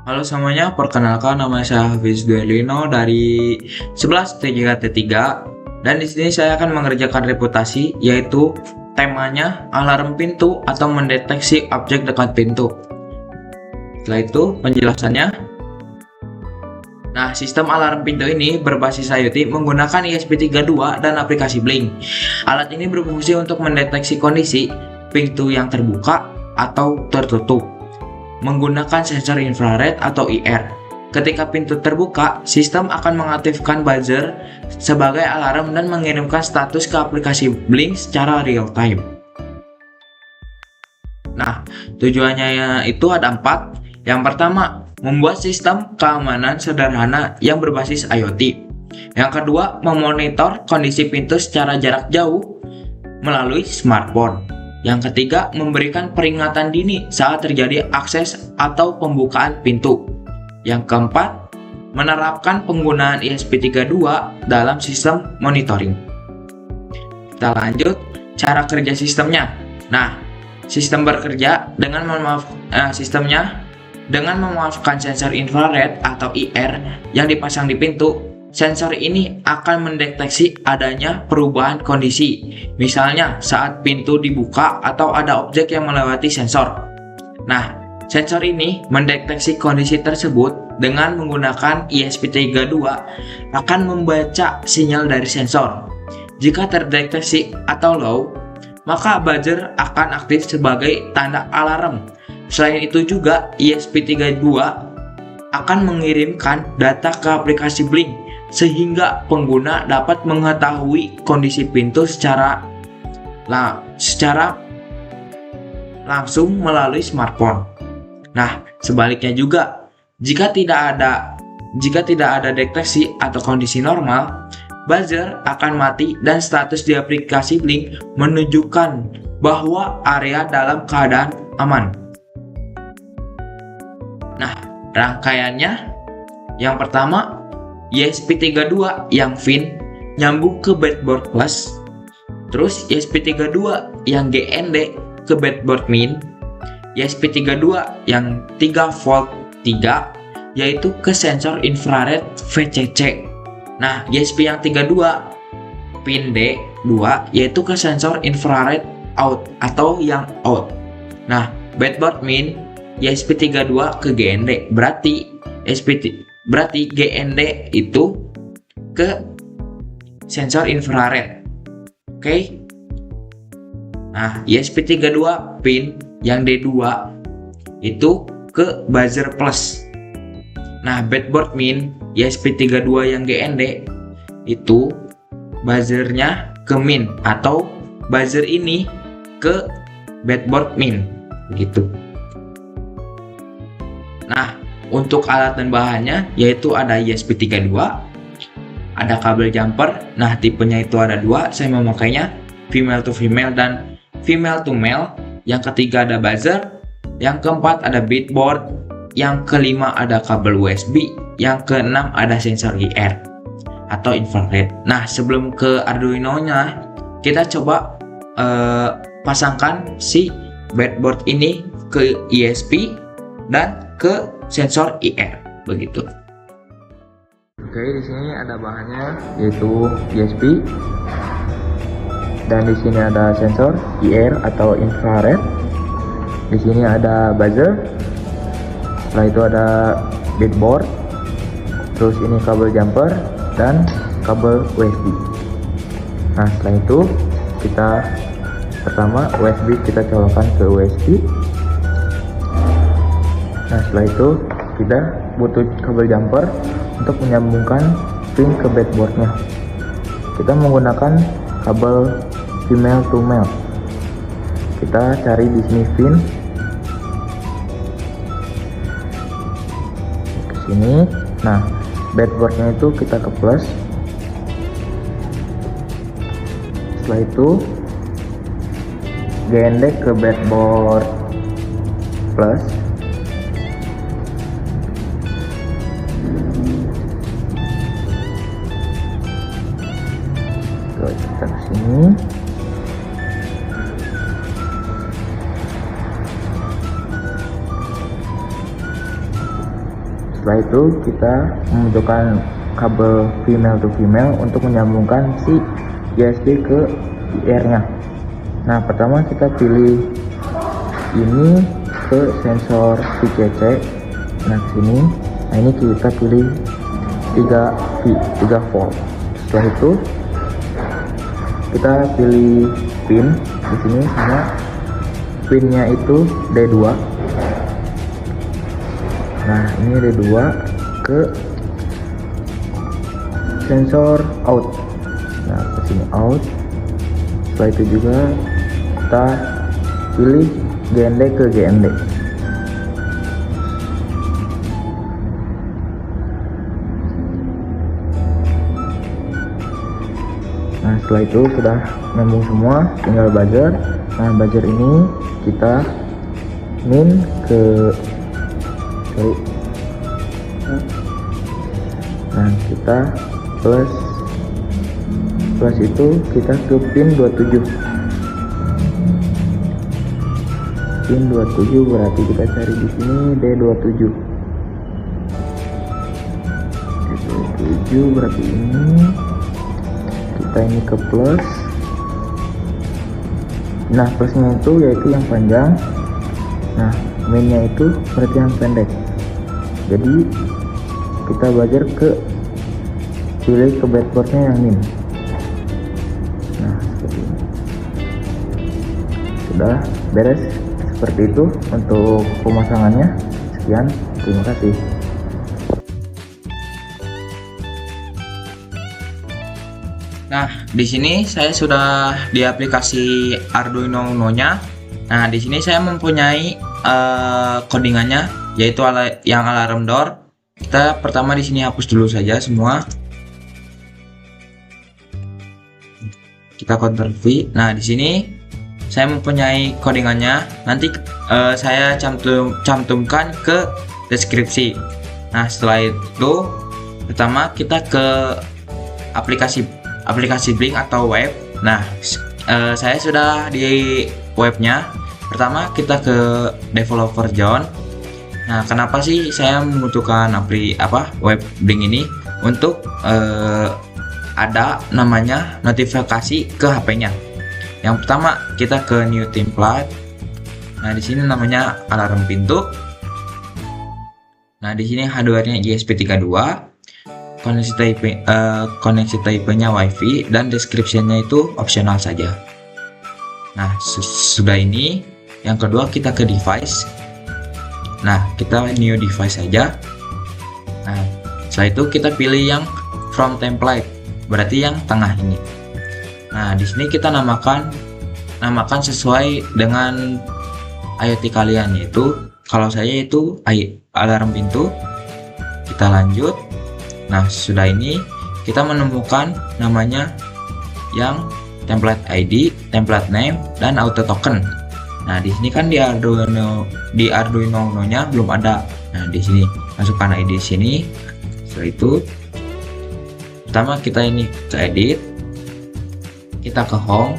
Halo semuanya, perkenalkan nama saya Hafiz Duelino dari 11 T3 dan di sini saya akan mengerjakan reputasi, yaitu temanya alarm pintu atau mendeteksi objek dekat pintu. Setelah itu penjelasannya. Nah, sistem alarm pintu ini berbasis IoT menggunakan ESP32 dan aplikasi Blink. Alat ini berfungsi untuk mendeteksi kondisi pintu yang terbuka atau tertutup menggunakan sensor infrared atau IR. Ketika pintu terbuka, sistem akan mengaktifkan buzzer sebagai alarm dan mengirimkan status ke aplikasi Blink secara real time. Nah, tujuannya itu ada 4. Yang pertama, membuat sistem keamanan sederhana yang berbasis IoT. Yang kedua, memonitor kondisi pintu secara jarak jauh melalui smartphone. Yang ketiga, memberikan peringatan dini saat terjadi akses atau pembukaan pintu. Yang keempat, menerapkan penggunaan ESP32 dalam sistem monitoring. Kita lanjut cara kerja sistemnya. Nah, sistem bekerja dengan memanfaatkan sensor infrared atau IR yang dipasang di pintu. Sensor ini akan mendeteksi adanya perubahan kondisi, misalnya saat pintu dibuka atau ada objek yang melewati sensor. Nah, sensor ini mendeteksi kondisi tersebut dengan menggunakan ESP32 akan membaca sinyal dari sensor. Jika terdeteksi atau low, maka buzzer akan aktif sebagai tanda alarm. Selain itu juga ESP32 akan mengirimkan data ke aplikasi Blink sehingga pengguna dapat mengetahui kondisi pintu secara langsung melalui smartphone. Nah, sebaliknya juga, jika tidak ada deteksi atau kondisi normal, buzzer akan mati dan status di aplikasi Blink menunjukkan bahwa area dalam keadaan aman. Nah, rangkaiannya yang pertama, ESP32 yang fin nyambung ke breadboard plus, terus ESP32 yang GND ke breadboard min, ESP32 yang 3 volt 3 yaitu ke sensor infrared VCC. Nah, ESP yang 32 pin D2 yaitu ke sensor infrared out atau yang out. Nah, breadboard min ESP32 ke GND, berarti GND itu ke sensor infrared. Oke. Nah, ESP32 pin yang D2 itu ke buzzer plus. Nah, breadboard min ESP32 yang GND itu buzzernya ke min atau buzzer ini ke breadboard min gitu. Nah, untuk alat dan bahannya yaitu ada ESP32, ada kabel jumper. Nah, tipenya itu ada 2, saya memakainya female to female dan female to male. Yang ketiga ada buzzer, yang keempat ada breadboard, yang kelima ada kabel USB, yang keenam ada sensor IR atau infrared. Nah, sebelum ke Arduino-nya, kita coba pasangkan si breadboard ini ke ESP dan ke sensor IR begitu. Oke, di sini ada bahannya yaitu ESP dan di sini ada sensor IR atau infrared. Di sini ada buzzer. Setelah itu ada breadboard. Terus ini kabel jumper dan kabel USB. Nah, setelah itu kita pertama USB kita colokan ke USB. Nah, setelah itu kita butuh kabel jumper untuk menyambungkan pin ke breadboardnya. Kita menggunakan kabel female to male. Kita cari di sini pin ke sini. Nah, breadboardnya itu kita ke plus. Setelah itu GND ke breadboard plus. Kita ke sini. Setelah itu kita membutuhkan kabel female to female untuk menyambungkan si USB ke IR-nya. Nah, pertama kita pilih ini ke sensor VCC. Nah, sini. Nah, ini kita pilih 3 volt. Setelah itu kita pilih pin di sini, sama pinnya itu D2. Nah, ini D2 ke sensor out. Nah, ke sini out. Setelah itu juga kita pilih GND ke GND. Nah, setelah itu sudah nyambung semua, tinggal buzzer. Nah, buzzer ini kita min ke nah, kita plus itu kita ke pin 27. Pin 27 berarti kita cari di sini D27. D27 berarti ini kita ini ke plus. Nah, plusnya itu yaitu yang panjang. Nah, minnya itu berarti yang pendek. Jadi kita belajar pilih ke breadboardnya yang min. Nah, seperti ini. Sudah beres seperti itu untuk pemasangannya. Sekian, terima kasih. Nah, di sini saya sudah di aplikasi Arduino Uno-nya. Nah, di sini saya mempunyai codingannya, yaitu yang alarm door. Kita pertama di sini hapus dulu saja semua. Kita Ctrl V. Nah, di sini saya mempunyai codingannya. Nanti saya cantumkan ke deskripsi. Nah, setelah itu pertama kita ke aplikasi Blink atau web. Nah, saya sudah di webnya. Pertama kita ke developer zone. Nah, kenapa sih saya membutuhkan web Blink ini? Untuk ada namanya notifikasi ke HP-nya. Yang pertama kita ke new template. Nah, di sini namanya alarm pintu. Nah, di sini hardware-nya ESP32. Koneksi type-nya WiFi, dan description-nya itu opsional saja. Nah, sudah ini. Yang kedua kita ke device. Nah, kita new device saja. Nah, setelah itu kita pilih yang from template, berarti yang tengah ini. Nah, di sini kita namakan sesuai dengan IoT kalian, yaitu kalau saya itu alarm pintu. Kita lanjut. Nah, sudah ini kita menemukan namanya yang template ID, template name, dan auto token. Nah, di sini kan di Arduino Uno-nya belum ada. Nah, di sini masukkan ID di sini. Setelah itu pertama kita ini ke edit, kita ke home.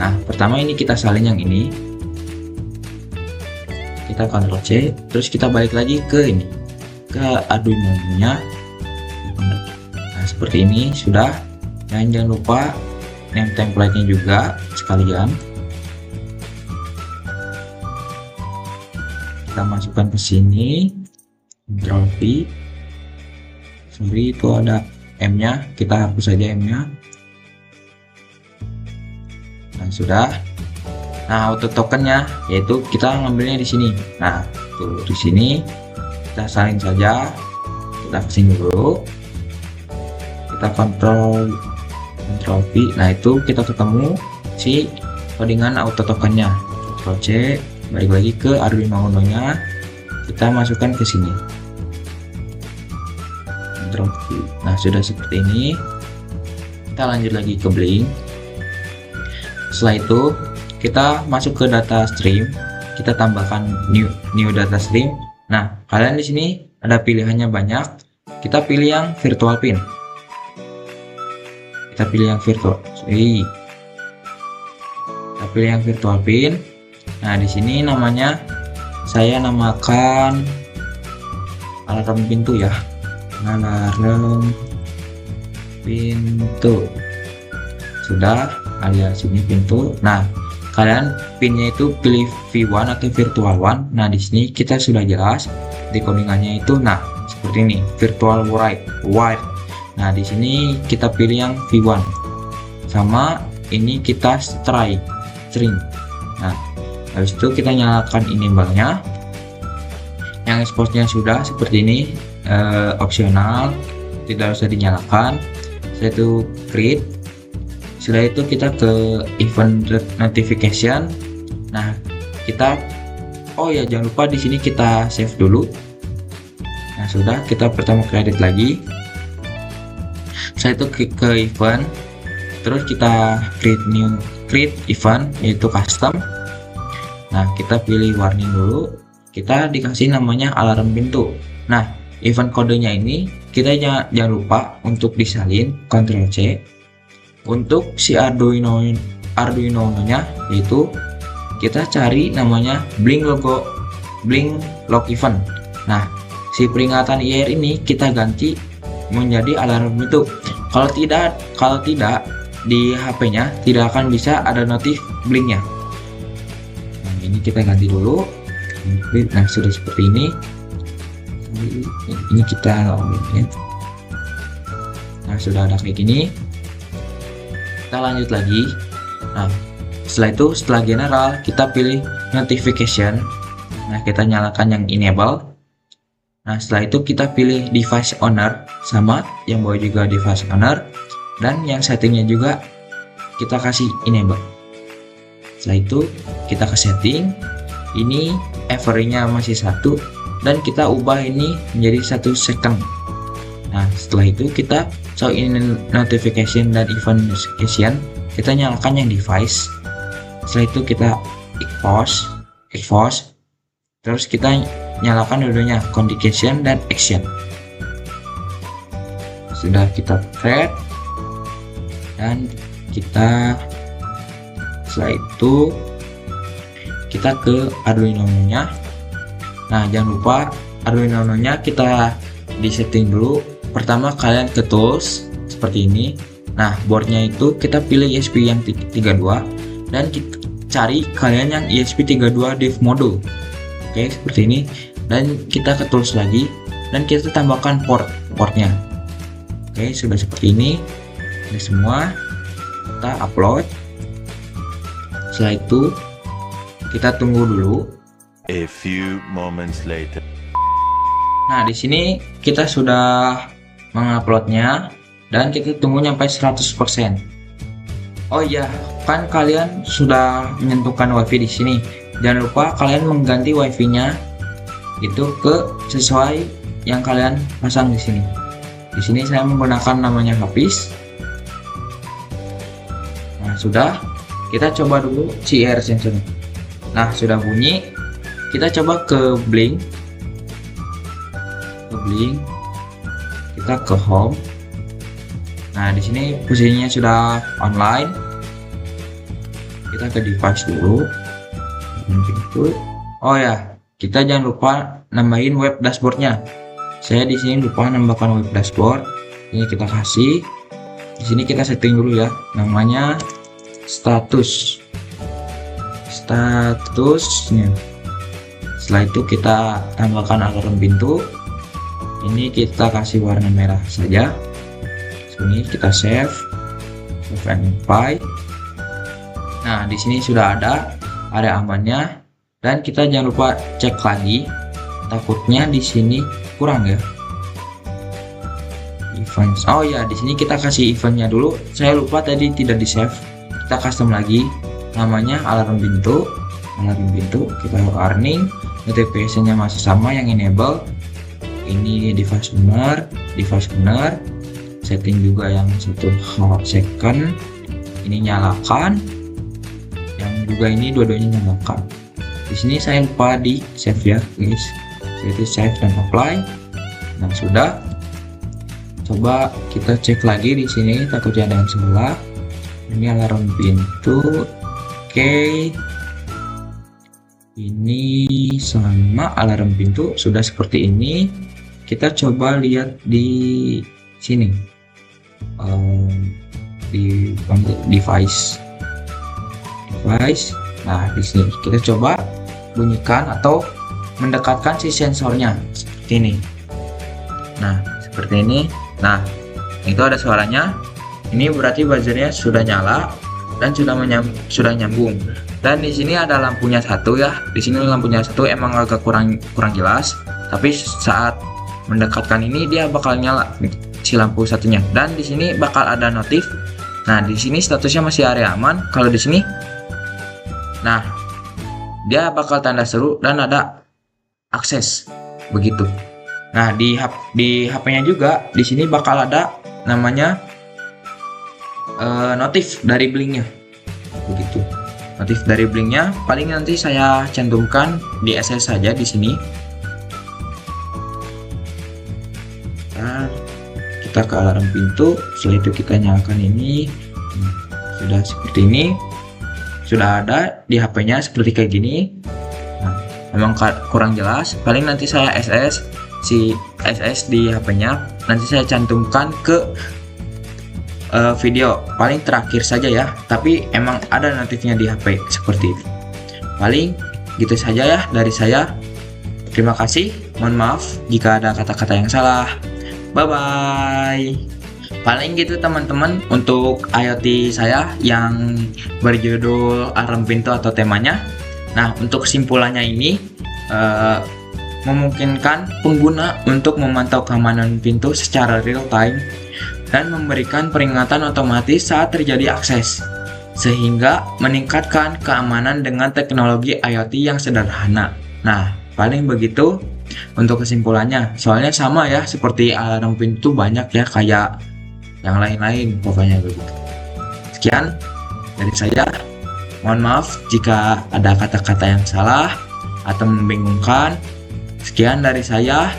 Nah, pertama ini kita salin yang ini, kita Ctrl C, terus kita balik lagi ke ini, ke Arduino-nya. Nah, seperti ini sudah. Dan jangan lupa name template-nya juga sekalian. Kita masukkan ke sini, Ctrl V. Sorry, itu ada M-nya, kita hapus saja M-nya. Nah, sudah. Nah, auto tokennya yaitu kita ngambilnya di sini. Nah, tuh di sini kita salin saja. Kita pusing dulu. Kita Ctrl V. Nah, itu kita ketemu si codingan auto tokennya. Ctrl C, balik lagi ke Arduino Uno-nya. Kita masukkan ke sini. Ctrl V. Nah, sudah seperti ini. Kita lanjut lagi ke Blink. Setelah itu kita masuk ke data stream. Kita tambahkan new data stream. Nah, kalian di sini ada pilihannya banyak. Kita pilih yang virtual pin. Kita pilih yang virtual pin. Nah, di sini namanya saya namakan alarm pintu ya, alarm pintu. Sudah, alias ini pintu. Nah, kalian pinnya itu pilih V1 atau virtual one. Nah, di sini kita sudah jelas di codingannya itu. Nah, seperti ini, virtual wire. Nah, di sini kita pilih yang V1. Sama ini kita string. Nah, habis itu kita nyalakan enable-nya. Yang expose-nya sudah seperti ini, opsional, tidak usah dinyalakan. Saya itu create. Setelah itu kita ke event notification. Nah, kita jangan lupa di sini kita save dulu. Nah, sudah, kita pertama kredit lagi. Saya itu ke event, terus kita create event, yaitu custom. Nah, kita pilih warning dulu, kita dikasih namanya alarm pintu. Nah, event kodenya ini kita jangan lupa untuk disalin, Ctrl C. Untuk si Arduino-nya yaitu kita cari namanya blink log event. Nah, si peringatan IR ini kita ganti menjadi alarm pintu. Kalau tidak di HP-nya tidak akan bisa ada notif blinknya. Nah, ini kita ganti dulu. Nah, sudah seperti ini. Ini kita ya. Nah, sudah ada kayak gini. Kita lanjut lagi. Nah, setelah general kita pilih notification. Nah, kita nyalakan yang enable. Nah, setelah itu kita pilih device owner, sama yang bawah juga device owner, dan yang settingnya juga kita kasih enable. Setelah itu kita ke setting. Ini every-nya masih 1 dan kita ubah ini menjadi 1 second. Nah, setelah itu kita show in notification dan event notification, kita nyalakan yang device. Setelah itu kita expose, terus kita nyalakan dua-duanya, communication dan action. Sudah kita create dan kita setelah itu kita ke Arduino-nya. Nah, jangan lupa Arduino-nya kita disetting dulu. Pertama kalian ke tools seperti ini. Nah, boardnya itu kita pilih ESP yang 32 dan kita cari kalian yang ESP32 div module. Oke, seperti ini. Dan kita ke tools lagi dan kita tambahkan portnya. Oke, sudah seperti ini. Ini semua kita upload. Setelah itu kita tunggu dulu. A few moments later. Nah, di sini kita sudah menguploadnya dan kita tunggu sampai 100%. Oh iya, kan kalian sudah menyentuhkan WiFi di sini. Jangan lupa kalian mengganti WiFi-nya itu ke sesuai yang kalian pasang di sini. Di sini saya menggunakan namanya Hafiz. Nah, sudah. Kita coba dulu CR sensornya. Nah, sudah bunyi. Kita coba ke blink. Kita ke home. Nah, di sini posisinya sudah online. Kita ke device dulu. Oh ya, kita jangan lupa nambahin web dashboardnya. Saya di sini lupa nambahkan web dashboard. Ini kita kasih. Di sini kita setting dulu ya, namanya statusnya. Setelah itu kita tambahkan alarm pintu. Ini kita kasih warna merah saja. Sini kita save and file. Nah, di sini sudah ada area amannya dan kita jangan lupa cek lagi. Takutnya di sini kurang ya. Events. Oh ya, di sini kita kasih eventnya dulu. Saya lupa tadi tidak di save. Kita custom lagi. Namanya alarm pintu. Kita warning. Notification-nya masih sama yang enable. Ini device owner. Setting juga yang 1 second. Ini nyalakan. Yang juga ini dua-duanya nyalakan. Di sini saya lupa di save ya, guys. Jadi save dan apply. Nah, sudah. Coba kita cek lagi di sini, takutnya ada yang salah. Ini alarm pintu. Oke. Ini sama alarm pintu sudah seperti ini. kita coba lihat di sini, di device. Nah, di sini kita coba bunyikan atau mendekatkan si sensornya seperti ini. Nah, seperti ini. Nah, itu ada suaranya. Ini berarti buzzernya sudah nyala dan sudah nyambung. Dan di sini ada lampunya satu ya. Di sini lampunya satu emang agak kurang jelas, tapi saat mendekatkan ini dia bakal nyala si lampu satunya. Dan di sini bakal ada notif. Nah, di sini statusnya masih area aman. Kalau di sini, nah, dia bakal tanda seru dan ada akses begitu. Nah, di HP-nya juga di sini bakal ada namanya notif dari blinknya begitu. Notif dari blinknya paling nanti saya cantumkan di SS saja di sini. Nah, kita ke alarm pintu, setelah itu kita nyalakan ini. Sudah seperti ini, sudah ada di HP-nya seperti kayak gini. Nah, memang kurang jelas, paling nanti saya SS di HP-nya, nanti saya cantumkan ke video paling terakhir saja ya, tapi emang ada notifnya di HP seperti itu. Paling gitu saja ya dari saya. Terima kasih, mohon maaf jika ada kata-kata yang salah. Bye bye. Paling gitu teman-teman untuk IoT saya yang berjudul alarm pintu atau temanya. Nah, untuk kesimpulannya ini memungkinkan pengguna untuk memantau keamanan pintu secara real time dan memberikan peringatan otomatis saat terjadi akses, sehingga meningkatkan keamanan dengan teknologi IoT yang sederhana. Nah, paling begitu untuk kesimpulannya. Soalnya sama ya, seperti alarm pintu banyak ya, kayak yang lain-lain pokoknya begitu. Sekian dari saya. Mohon maaf jika ada kata-kata yang salah atau membingungkan. Sekian dari saya.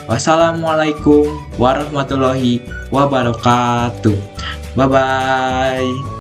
Wassalamualaikum warahmatullahi wabarakatuh. Bye bye.